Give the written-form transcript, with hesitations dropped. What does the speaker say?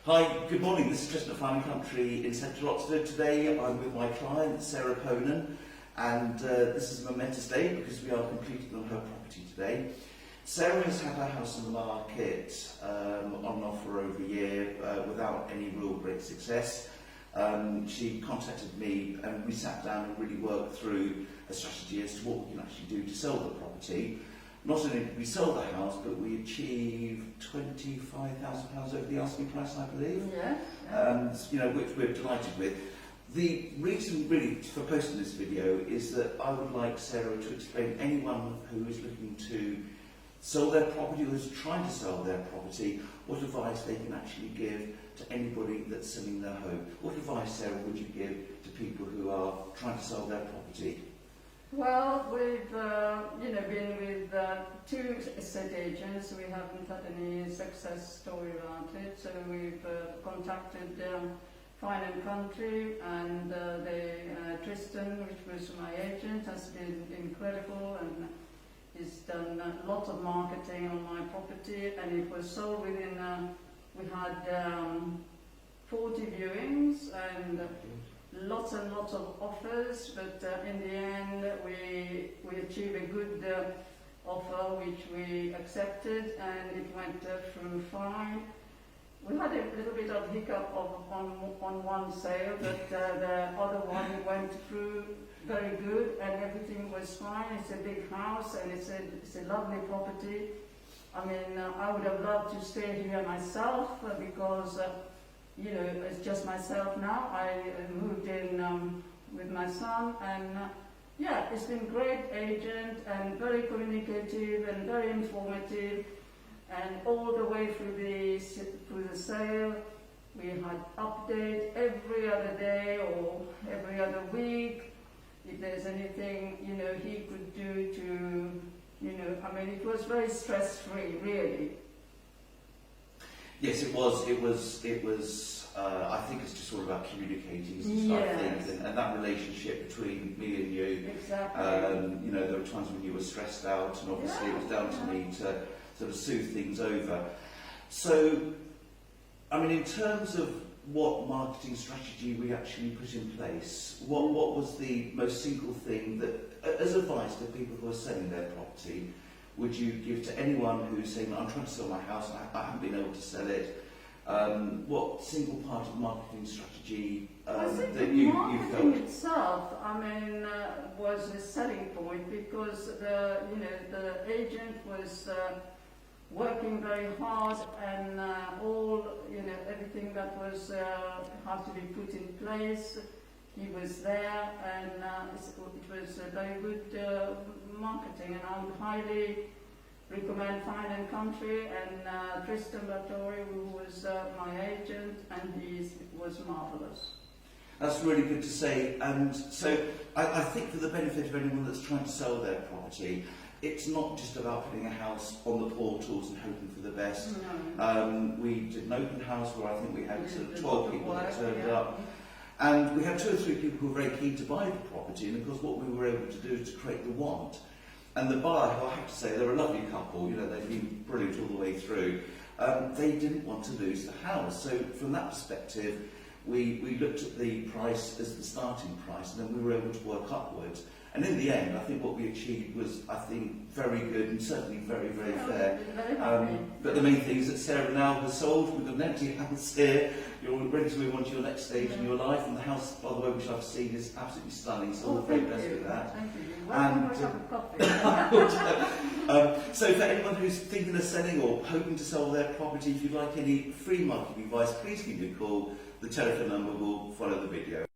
Hi, good morning. This is Tristan Batory in Central Oxford. Today I'm with my client, 𝗪𝗺 and this is a momentous day because we are completing on her property today. Sarah has had her house on the market on and off for over a year without any real great success. She contacted me and we sat down and really worked through a strategy as to what we can actually do to sell the property. Not only did we sell the house, but we achieved £25,000 over the asking price, I believe. Yeah. Which we're delighted with. The reason really for posting this video is that I would like Sarah to explain anyone who is looking to sell their property or is trying to sell their property, what advice they can actually give to anybody that's selling their home. What advice, Sarah, would you give to people who are trying to sell their property? Well, we've been with two estate agents. We haven't had any success story around it, so we've contacted Fine and Country, and Tristan, which was my agent, has been incredible and he's done a lot of marketing on my property, and it was sold within. We had 40 viewings and lots and lots of offers, but in the end we achieved a good offer which we accepted, and it went through fine. We had a little bit of hiccup on one sale, but the other one went through very good and everything was fine. It's a big house and it's a lovely property. I mean, I would have loved to stay here myself because it's just myself now. I moved in with my son, and yeah, it's been great agent and very communicative and very informative, and all the way through the sale. We had update every other day or every other week if there's anything he could do to I mean, it was very stress-free, really. Yes, it was. I think it's just all about communicating and stuff. Yes. And that relationship between me and you. Exactly. There were times when you were stressed out, and obviously it was down to me to sort of soothe things over. So, I mean, in terms of what marketing strategy we actually put in place, what was the most single thing that, as advice to people who are selling their property, would you give to anyone who's saying, I'm trying to sell my house, I haven't been able to sell it? What single part of marketing strategy that you felt? Marketing itself, I mean, was a selling point because the agent was working very hard, and everything that was had to be put in place. He was there, and it was a very good marketing, and I would highly recommend Fine and Country and Tristan Batory, who was my agent, and he was marvellous. That's really good to say, and so I think for the benefit of anyone that's trying to sell their property, it's not just about putting a house on the portals and hoping for the best. No. We did an open house where I think we had sort of 12 people that turned up. And we had 2 or 3 people who were very keen to buy the property, and of course what we were able to do is to create the want. And the buyer, who I have to say, they're a lovely couple, they've been brilliant all the way through, they didn't want to lose the house. So from that perspective, we looked at the price as the starting price, and then we were able to work upwards. And in the end, I think what we achieved was, I think, very good and certainly very, very fair. But the main thing is that Sarah now has sold. We've got an empty house here. You're ready to move on to your next stage in your life. And the house, by the way, which I've seen, is absolutely stunning. So we're very blessed with that. Thank you. Welcome to a cup of coffee. So for anyone who's thinking of selling or hoping to sell their property, if you'd like any free marketing advice, please give me a call. The telephone number will follow the video.